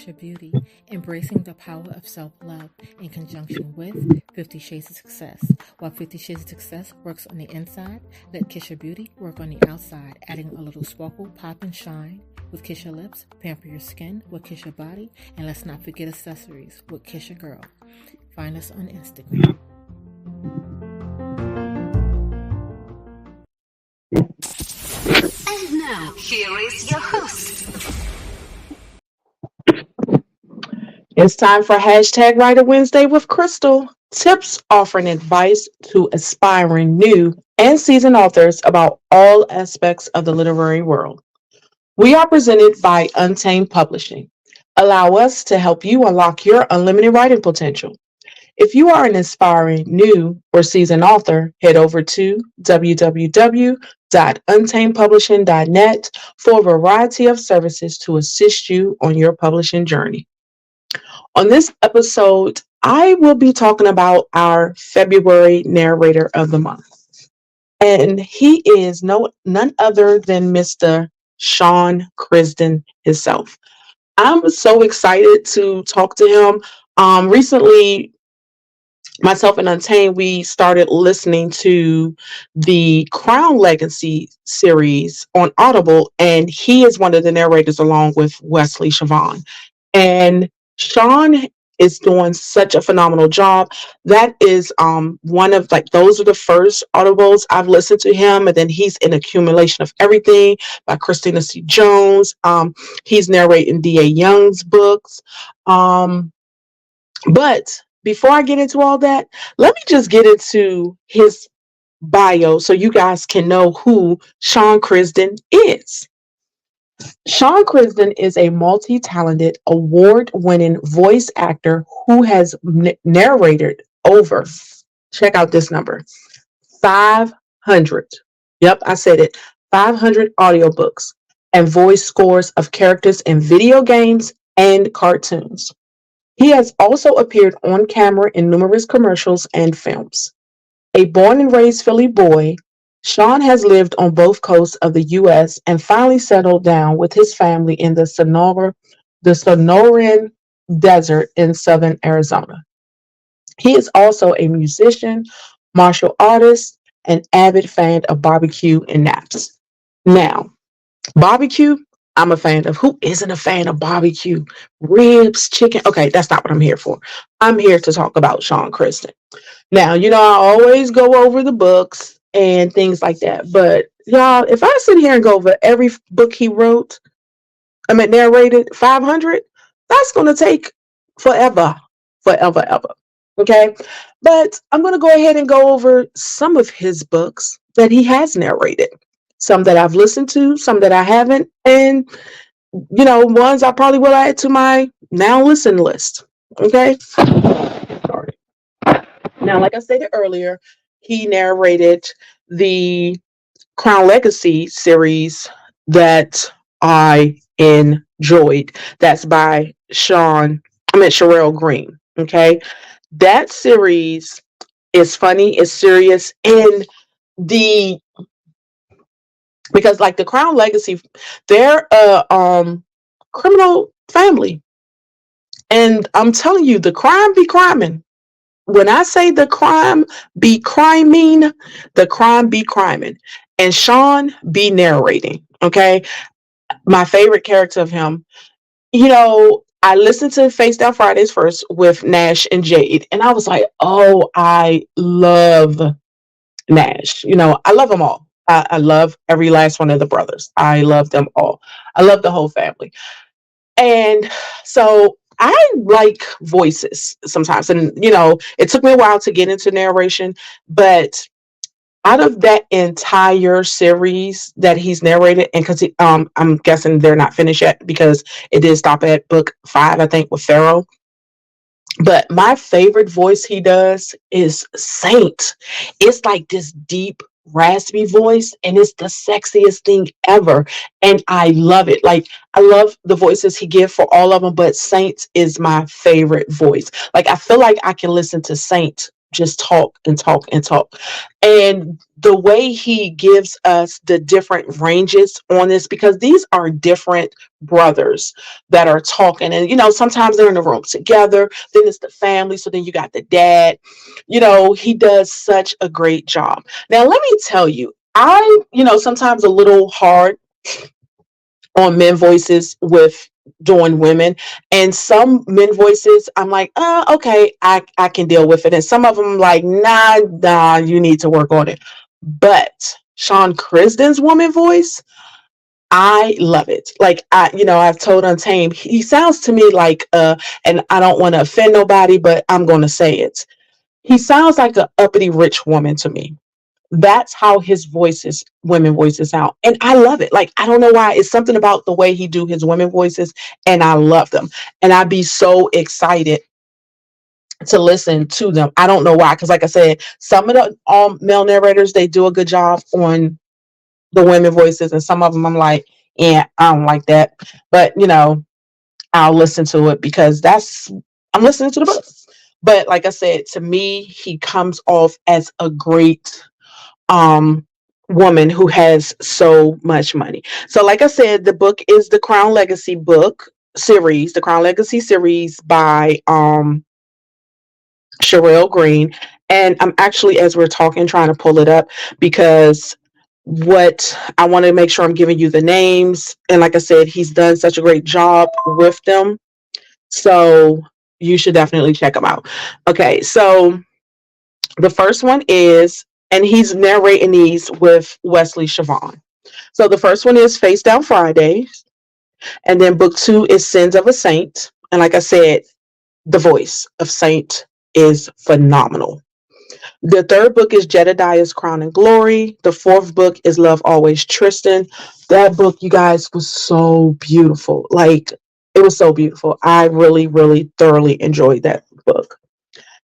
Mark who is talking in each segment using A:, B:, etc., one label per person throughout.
A: Kisha Beauty, embracing the power of self-love in conjunction with 50 Shades of Success. While 50 Shades of Success works on the inside, let Kisha Beauty work on the outside, adding a little sparkle, pop, and shine. With Kisha Lips, pamper your skin with Kisha Body, and let's not forget accessories with Kisha Girl. Find us on Instagram.
B: And now, here is your host.
C: It's time for hashtag Writer Wednesday with Crystal. Tips offering advice to aspiring new and seasoned authors about all aspects of the literary world. We are presented by Untamed Publishing. Allow us to help you unlock your unlimited writing potential. If you are an aspiring new or seasoned author, head over to www.untamedpublishing.net for a variety of services to assist you on your publishing journey. On this episode, I will be talking about our February narrator of the month. And he is none other than Mr. Sean Crisden himself. I'm so excited to talk to him. Recently, myself and Untamed, we started listening to the Crown Legacy series on Audible, and he is one of the narrators along with Wesley Siobhan. And Sean is doing such a phenomenal job. That is one of those are the first audibles I've listened to him, and then he's in Accumulation of Everything by Christina C. Jones. He's narrating D.A. Young's books. But before I get into all that, let me just get into his bio so you guys can know who Sean Crisden is. Sean Crisden is a multi-talented, award-winning voice actor who has narrated over, check out this number, 500. Yep, I said it. 500 audiobooks and voice scores of characters in video games and cartoons. He has also appeared on camera in numerous commercials and films. A born and raised Philly boy, Sean has lived on both coasts of the U.S. and finally settled down with his family in the Sonoran Desert in southern Arizona. He is also a musician, martial artist, and avid fan of barbecue and naps. Now, barbecue, I'm a fan of. Who isn't a fan of barbecue? Ribs, chicken. Okay, that's not what I'm here for. I'm here to talk about Sean Crisden. Now, I always go over the books and things like that. But y'all, if I sit here and go over every book he wrote, narrated 500, that's going to take forever, forever, ever. Okay. But I'm going to go ahead and go over some of his books that he has narrated. Some that I've listened to, some that I haven't, and ones I probably will add to my now listen list. Okay. Sorry. Now, like I stated earlier, he narrated the Crown Legacy series that I enjoyed. That's by Sherelle Green. Okay. That series is funny, it's serious, and because like the Crown Legacy, they're a criminal family. And I'm telling you, the crime be criming. When I say the crime be criming, the crime be criming. And Sean be narrating. Okay. My favorite character of him, I listened to Face Down Fridays first with Nash and Jade. And I was like, oh, I love Nash. I love them all. I love every last one of the brothers. I love them all. I love the whole family. And so I like voices sometimes. And, it took me a while to get into narration. But out of that entire series that he's narrated, and because I'm guessing they're not finished yet because it did stop at book 5, I think, with Pharaoh. But my favorite voice he does is Saint. It's like this deep, raspy voice, and it's the sexiest thing ever. And I love it. Like, I love the voices he gives for all of them, but Saint is my favorite voice. Like, I feel like I can listen to Saint just talk and talk and talk. And the way he gives us the different ranges on this, because these are different brothers that are talking. And, sometimes they're in the room together. Then it's the family. So then you got the dad. He does such a great job. Now, let me tell you, sometimes a little hard on men voices with doing women, and some men voices I'm like, okay, I can deal with it, and some of them like, nah, you need to work on it. But Sean Crisden's woman voice, I love it. Like, I've told Untamed, he sounds to me like and I don't want to offend nobody, but I'm going to say it, he sounds like an uppity rich woman to me. That's how his voices, women voices out. And I love it. Like, I don't know why. It's something about the way he do his women voices, and I love them. And I'd be so excited to listen to them. I don't know why. Because like I said, some of the male narrators, they do a good job on the women voices. And some of them I'm like, yeah, I don't like that. But, I'll listen to it because I'm listening to the book. But like I said, to me, he comes off as a great woman who has so much money. So like I said, the book is the Crown Legacy book series, the Crown Legacy series by Sherelle Green. And I'm actually, as we're talking, trying to pull it up because what I want to make sure I'm giving you the names. And like I said, he's done such a great job with them. So you should definitely check them out. Okay, so the first one is, and he's narrating these with Wesley Siobhan. So the first one is Face Down Fridays. And then book 2 is Sins of a Saint. And like I said, the voice of Saint is phenomenal. The third book is Jedediah's Crown and Glory. The fourth book is Love Always Tristan. That book, you guys, was so beautiful. Like, it was so beautiful. I really, really thoroughly enjoyed that book.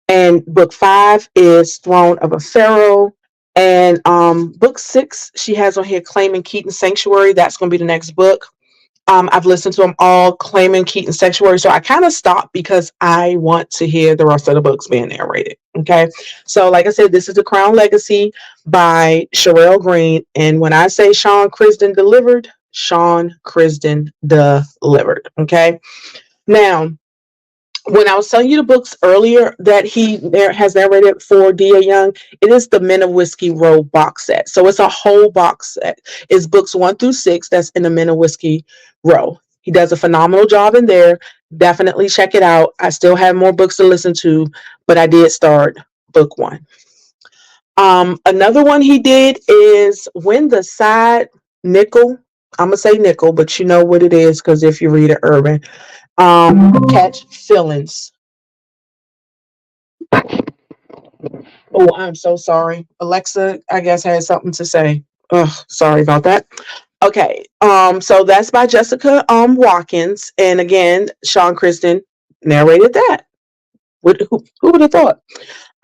C: And book 5 is Throne of a Pharaoh. And book 6, she has on here Claiming Keaton Sanctuary. That's going to be the next book. I've listened to them all, Claiming Keaton Sanctuary. So I kind of stopped because I want to hear the rest of the books being narrated. Okay. So like I said, this is The Crown Legacy by Sherelle Green. And when I say Sean Crisden delivered, Sean Crisden delivered. Okay. Now, when I was telling you the books earlier that he has narrated for D.A. Young, it is the Men of Whiskey Row box set. So it's a whole box set. It's books 1 through 6 that's in the Men of Whiskey Row. He does a phenomenal job in there. Definitely check it out. I still have more books to listen to, but I did start book 1. Another one he did is When the Side Nickel. I'm going to say nickel, but you know what it is because if you read it urban. Catch feelings. Oh, I'm so sorry. Alexa, I guess, had something to say. Sorry about that. Okay. So that's by Jessica Watkins. And again, Sean Crisden narrated that. Who would have thought?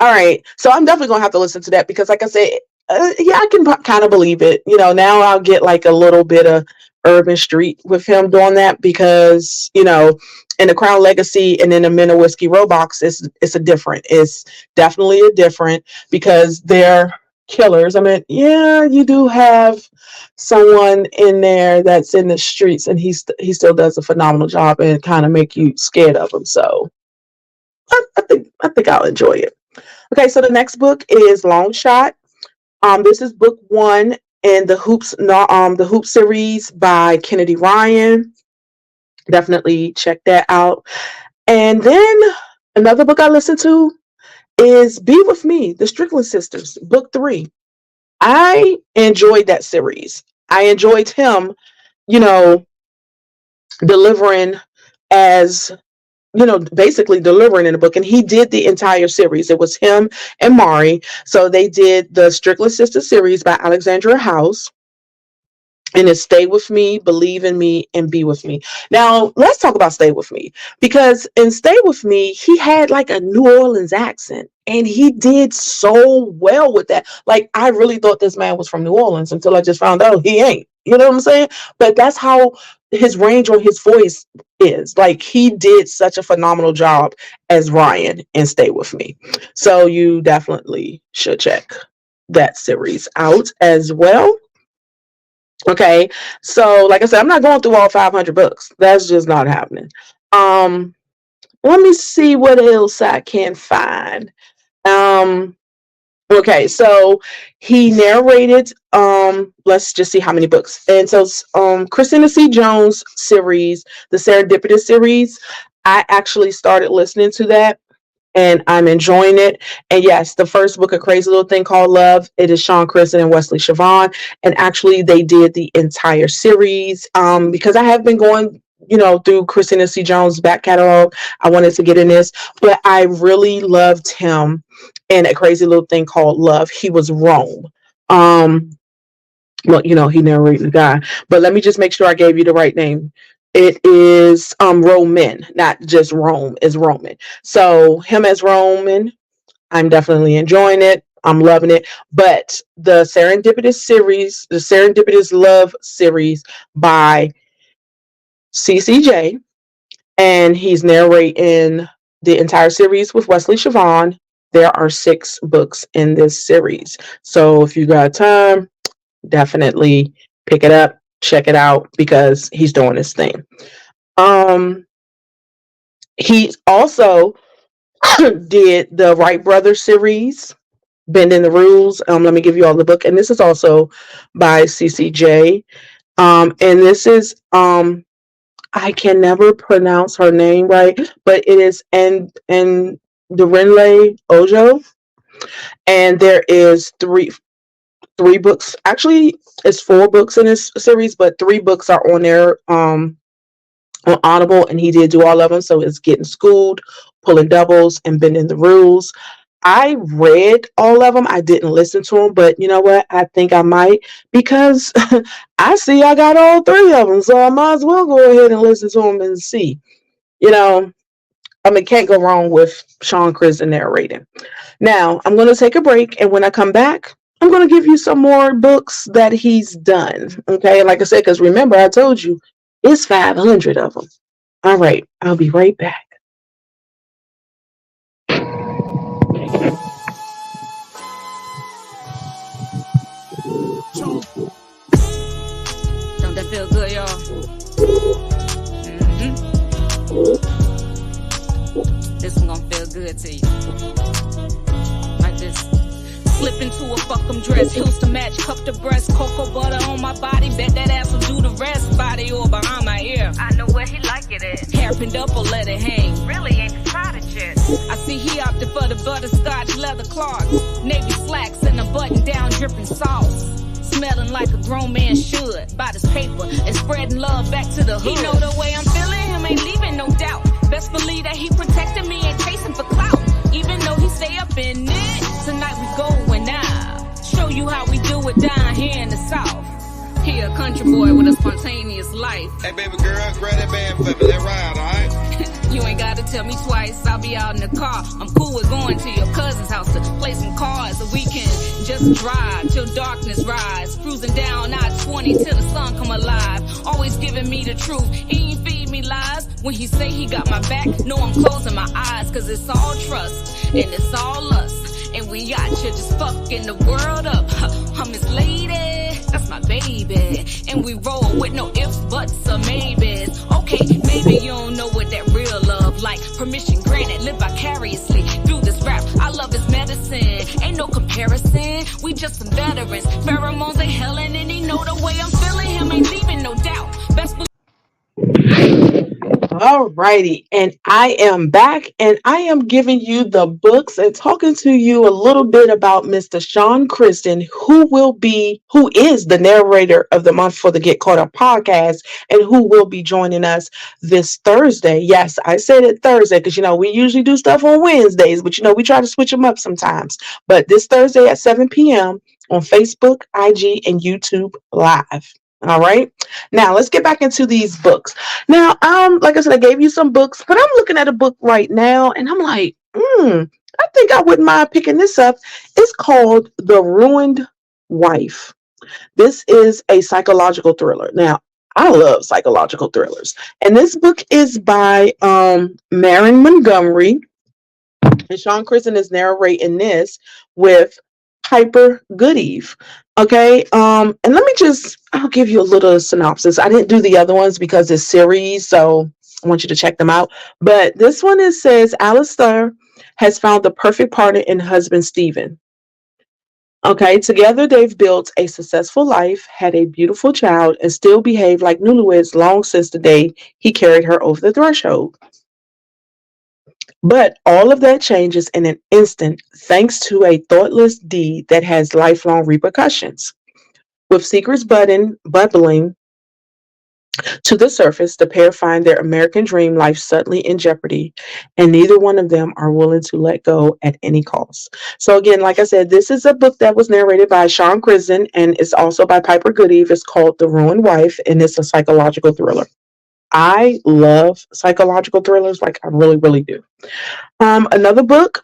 C: All right. So I'm definitely gonna have to listen to that because, like I said, yeah, I can kind of believe it. Now I'll get like a little bit of urban street with him doing that because in the Crown Legacy and in the Men of Whiskey Robox, it's definitely a different because they're killers. I mean, yeah, you do have someone in there that's in the streets, and he still does a phenomenal job and kind of make you scared of him. So I think I'll enjoy it. Okay, so the next book is Long Shot. This is book 1 in the Hoop series by Kennedy Ryan. Definitely check that out. And then another book I listened to is Be With Me, The Strickland Sisters, book 3. I enjoyed that series. I enjoyed him, delivering as basically delivering in the book. And he did the entire series. It was him and Mari. So they did the Strickland Sisters series by Alexandria House. And it's Stay With Me, Believe in Me, and Be With Me. Now, let's talk about Stay With Me. Because in Stay With Me, he had like a New Orleans accent. And he did so well with that. Like, I really thought this man was from New Orleans until I just found out he ain't. You know what I'm saying? But that's how his range on his voice is. Like, he did such a phenomenal job as Ryan in Stay With Me. So you definitely should check that series out as well. Okay. So like I said, I'm not going through all 500 books. That's just not happening. Um, Let me see what else I can find. Um, Okay, so he narrated, let's just see how many books. And so Christina C. Jones series, the Serendipitous series, I actually started listening to that and I'm enjoying it. And yes, the first book, A Crazy Little Thing Called Love, it is Sean Crisden and Wesley Siobhan. And actually they did the entire series because I have been going, through Christina C. Jones' back catalog. I wanted to get in this, but I really loved him in A Crazy Little Thing Called Love. He was Rome. Well, he narrated the guy, but let me just make sure I gave you the right name. It is Roman, not just Rome, is Roman. So him as Roman, I'm definitely enjoying it. I'm loving it. But the Serendipitous series, the Serendipitous Love series by CCJ, and he's narrating the entire series with Wesley Siobhan. There are 6 books in this series. So if you got time, definitely pick it up, check it out, because he's doing his thing. He also did the Wright Brothers series, Bending the Rules. Let me give you all the book, and this is also by CCJ. And this is I can never pronounce her name right, but it is and Dorinle Ojo, and there is three books. Actually, it's 4 books in this series, but 3 books are on there on Audible, and he did do all of them. So it's Getting Schooled, Pulling Doubles, and Bending the Rules. I read all of them. I didn't listen to them, but you know what? I think I might, because I see I got all 3 of them, so I might as well go ahead and listen to them and see. Can't go wrong with Sean Crisden narrating. Now, I'm going to take a break, and when I come back, I'm going to give you some more books that he's done. Okay, like I said, because remember, I told you, it's 500 of them. All right, I'll be right back.
D: Don't that feel good, y'all? This one gonna feel good to you. Like this. Slip into a fuck 'em dress, heels to match, cup to breast, cocoa butter on my body, bet that ass will do the rest, body or behind my ear.
B: I know where he like it at.
D: Hair pinned up or let it hang.
B: Really ain't tried it yet.
D: I see he opted for the butterscotch leather clogs, navy slacks and a button down dripping sauce. Smelling like a grown man should, by this paper and spreading love back to the hood. He know the way I'm feeling, him ain't leaving no doubt. Best believe that he protecting me and chasing for clout. Even though he stay up in it, tonight we going out. Show you how we do it down here in the South. He a country boy with a spontaneous life.
E: Hey baby girl, grab that band for me, that ride, alright?
D: You ain't gotta tell me twice, I'll be out in the car. I'm cool with going to your cousin's house to play some cards. So we can just drive till darkness rise. Cruising down I-20 till the sun come alive. Always giving me the truth, he ain't feed me lies. When he say he got my back, no I'm closing my eyes. Cause it's all trust, and it's all lust. And we out here just fucking the world up. I'm his lady, that's my baby. And we roll with no ifs, buts, or maybes. Okay, maybe you don't know what that real love like. Permission granted, live vicariously through this rap. I love his medicine, ain't no comparison. We just some veterans, pheromones ain't hellin'. And he know the way I'm feeling, him ain't leaving no doubt. Best believe.
C: All righty, and I am back, and I am giving you the books and talking to you a little bit about Mr. Sean Crisden, who is the narrator of the month for the Get Caught Up podcast, and who will be joining us this Thursday. Yes, I said it Thursday because we usually do stuff on Wednesdays, but we try to switch them up sometimes. But this Thursday at 7 p.m. on Facebook, IG, and YouTube Live. All right. Now let's get back into these books. Now, like I said, I gave you some books, but I'm looking at a book right now and I'm like, I think I wouldn't mind picking this up. It's called The Ruined Wife. This is a psychological thriller. Now, I love psychological thrillers. And this book is by Marin Montgomery, and Sean Crisden is narrating this with Piper Goodeve. Okay, and let me I'll give you a little synopsis. I didn't do the other ones because it's series, so I want you to check them out. But this one, it says Alistair has found the perfect partner in husband Stephen. Okay, together they've built a successful life, had a beautiful child, and still behave like newlyweds long since the day he carried her over the threshold. But all of that changes in an instant thanks to a thoughtless deed that has lifelong repercussions. With secrets bubbling to the surface, the pair find their American dream life suddenly in jeopardy, and neither one of them are willing to let go at any cost. So, again, like I said, this is a book that was narrated by Sean Crisden, and it's also by Piper Goodeve. It's called The Ruined Wife, and it's a psychological thriller. I love psychological thrillers, like I really, really do. Another book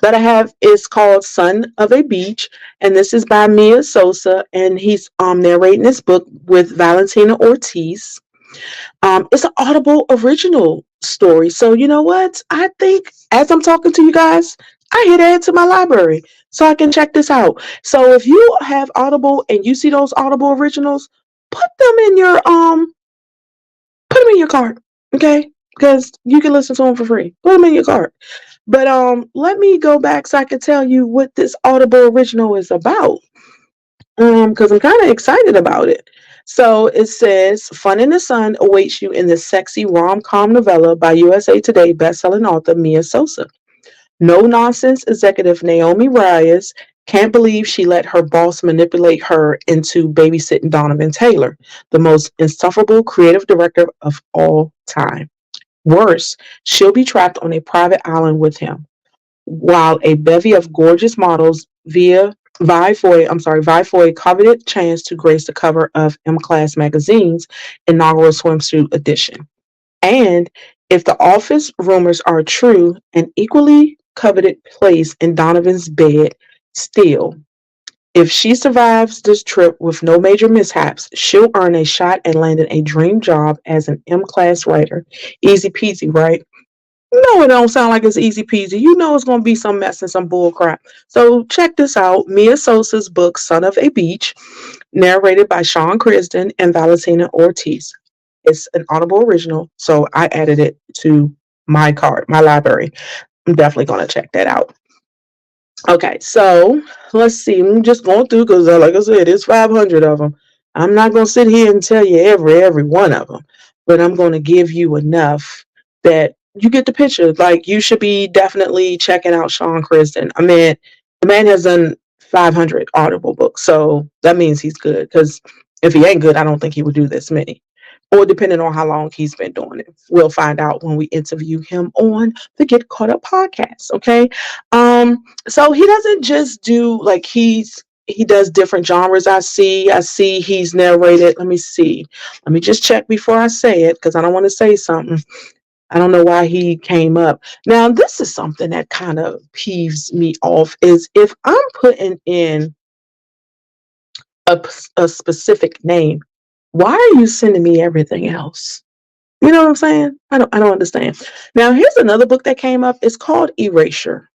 C: that I have is called Son of a Beach, and this is by Mia Sosa, and he's narrating this book with Valentina Ortiz. It's an Audible original story. So you know what? I think as I'm talking to you guys, I hit add to my library so I can check this out. So if you have Audible and you see those Audible originals, put them in your cart, okay? Because you can listen to them for free. Put them in your cart. But let me go back so I can tell you what this Audible original is about. Because I'm kind of excited about it. So it says, "Fun in the Sun awaits you in this sexy rom-com novella by USA Today bestselling author Mia Sosa. No nonsense executive Naomi Reyes can't believe she let her boss manipulate her into babysitting Donovan Taylor, the most insufferable creative director of all time. Worse, she'll be trapped on a private island with him, while a bevy of gorgeous models vie for a coveted chance to grace the cover of M Class magazine's inaugural swimsuit edition. And if the office rumors are true, an equally coveted place in Donovan's bed still. If she survives this trip with no major mishaps, she'll earn a shot at landing a dream job as an M Class writer. Easy peasy, right? No, it don't sound like it's easy peasy. You know it's going to be some mess and some bull crap. So check this out. Mia Sosa's book, Son of a Beach, narrated by Sean Crisden and Valentina Ortiz. It's an Audible original, so I added it to my library. I'm definitely going to check that out. Okay, so let's see. I'm just going through because, like I said, it's 500 of them. I'm not going to sit here and tell you every one of them, but I'm going to give you enough that you get the picture. Like, you should be definitely checking out Sean Crisden. I mean, the man has done 500 Audible books, so that means he's good. Because if he ain't good, I don't think he would do this many. Or depending on how long he's been doing it. We'll find out when we interview him on the Get Caught Up podcast. Okay. So he doesn't just do like he does different genres. I see he's narrated. Let me see. Let me just check before I say it because I don't want to say something. I don't know why he came up. Now, this is something that kind of peeves me off is if I'm putting in a specific name, why are you sending me everything else? You know what I'm saying? I don't understand. Now, here's another book that came up. It's called Erasure.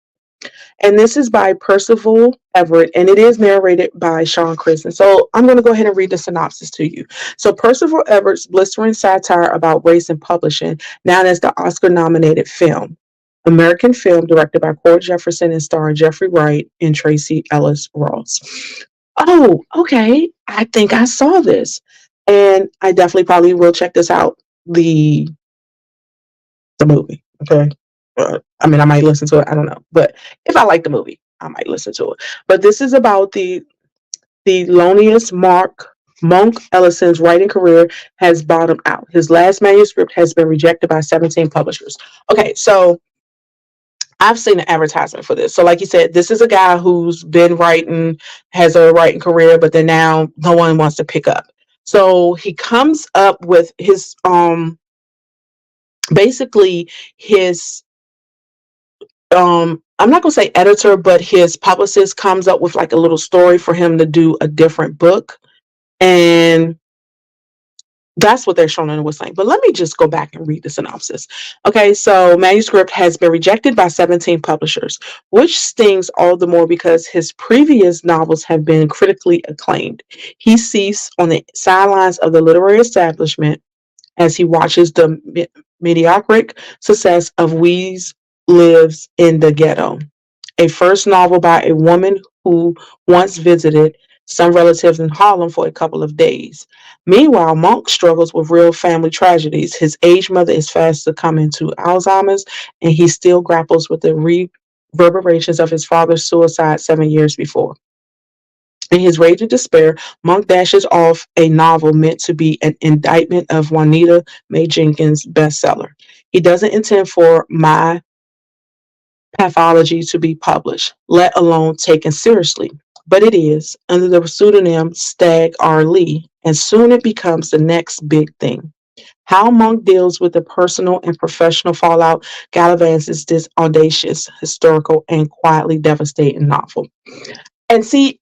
C: And this is by Percival Everett, and it is narrated by Sean Crisden. So I'm going to go ahead and read the synopsis to you. So Percival Everett's blistering satire about race in publishing, known as the Oscar-nominated film. American film directed by Cord Jefferson and starring Jeffrey Wright and Tracy Ellis Ross. Oh, okay. I think I saw this. And I definitely probably will check this out. The movie. Okay. I mean, I might listen to it. I don't know. But if I like the movie, I might listen to it. But this is about the Thelonious Monk Ellison's writing career has bottomed out. His last manuscript has been rejected by 17 publishers. Okay, so I've seen an advertisement for this. So, like you said, this is a guy who's been writing, has a writing career, but then now no one wants to pick up. So he comes up with his basically his I'm not gonna say editor, but his publicist comes up with like a little story for him to do a different book. And That's what their showrunner was saying. But let me just go back and read the synopsis. Okay, so manuscript has been rejected by 17 publishers, which stings all the more because his previous novels have been critically acclaimed. He sees on the sidelines of the literary establishment as he watches the mediocre success of We's Lives in the Ghetto, a first novel by a woman who once visited some relatives in Harlem for a couple of days. Meanwhile, Monk struggles with real family tragedies. His aged mother is fast succumbing to Alzheimer's, and he still grapples with the reverberations of his father's suicide 7 years before. In his rage and despair, Monk dashes off a novel meant to be an indictment of Juanita Mae Jenkins' bestseller. He doesn't intend for My Pathology to be published, let alone taken seriously. But it is, under the pseudonym Stagg R. Lee, and soon it becomes the next big thing. How Monk deals with the personal and professional fallout galvanizes this audacious, historical, and quietly devastating novel. And see,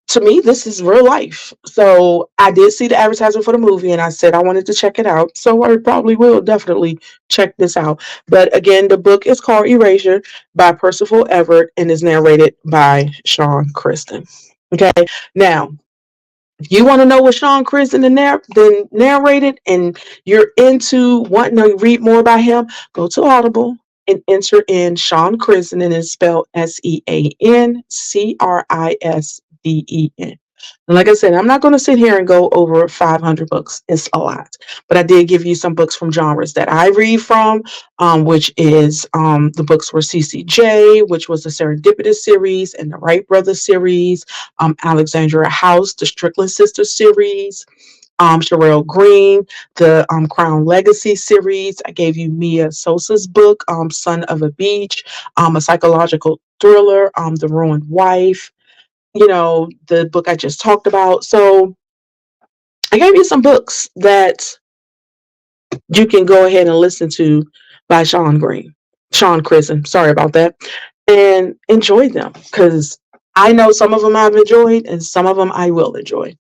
C: to me, this is real life. So I did see the advertisement for the movie and I said I wanted to check it out. So I probably will definitely check this out. But again, the book is called Erasure by Percival Everett and is narrated by Sean Crisden. Okay. Now, if you want to know what Sean Crisden then narrated and you're into wanting to read more about him, go to Audible and enter in Sean Crisden, and it's spelled SeanCrisden. And like I said, I'm not going to sit here and go over 500 books. It's a lot. But I did give you some books from genres that I read from, which is the books were CCJ, which was the Serendipitous series, and the Wright Brothers series, Alexandria House, the Strickland Sisters series, Sherelle Green, the Crown Legacy series. I gave you Mia Sosa's book, Son of a Beach, a psychological thriller, The Ruined Wife, the book I just talked about. So I gave you some books that you can go ahead and listen to by Sean Crisden. Sorry about that. And enjoy them because I know some of them I've enjoyed and some of them I will enjoy.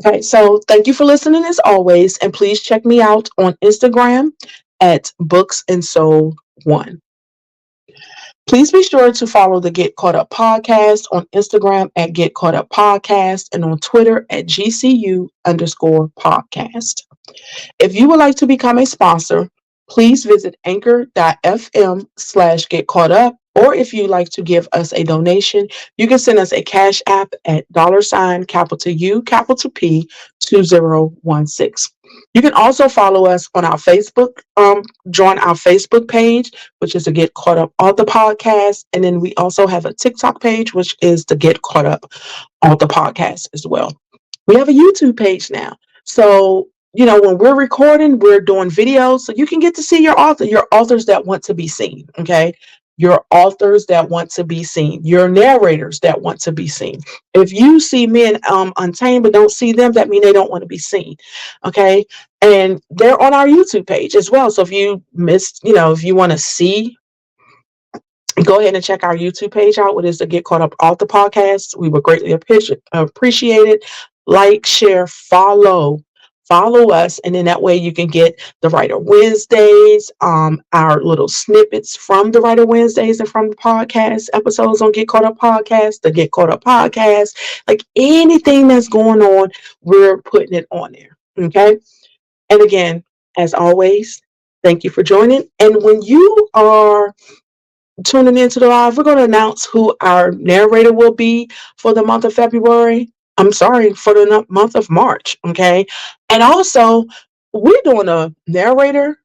C: Okay, so thank you for listening as always, and please check me out on Instagram at Books and Soul 1. Please be sure to follow the Get Caught Up podcast on Instagram at Get Caught Up Podcast and on Twitter at GCU_podcast. If you would like to become a sponsor, please visit anchor.fm/Get Caught Up. Or if you'd like to give us a donation, you can send us a cash app at $U P 2016. You can also follow us on our Facebook, join our Facebook page, which is the Get Caught Up Author Podcast. And then we also have a TikTok page, which is the Get Caught Up Author Podcast as well. We have a YouTube page now. So, when we're recording, we're doing videos, so you can get to see your authors that want to be seen, okay? Your authors that want to be seen, your narrators that want to be seen. If you see men Untamed but don't see them, that means they don't want to be seen, okay? And they're on our YouTube page as well. So if you missed, if you want to see, go ahead and check our YouTube page out, which is the Get Caught Up Author Podcast. We would greatly appreciate it. Like, share, follow us, and then that way you can get the Writer Wednesdays, our little snippets from the Writer Wednesdays and from the podcast episodes on Get Caught Up Podcast, the Get Caught Up Podcast, like anything that's going on, we're putting it on there. Okay. And again, as always, thank you for joining. And when you are tuning into the live, we're going to announce who our narrator will be for the month of February. For the month of March, okay? And also, we're doing a narrator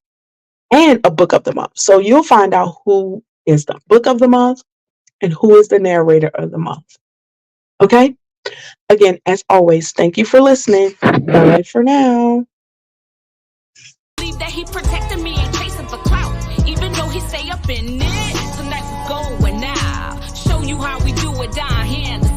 C: and a book of the month. So you'll find out who is the book of the month and who is the narrator of the month, okay? Again, as always, thank you for listening. Bye for now.
D: Believe that he protected me and chasing for clout, even though he stay up in it. Tonight we going now. Show you how we do it down here in the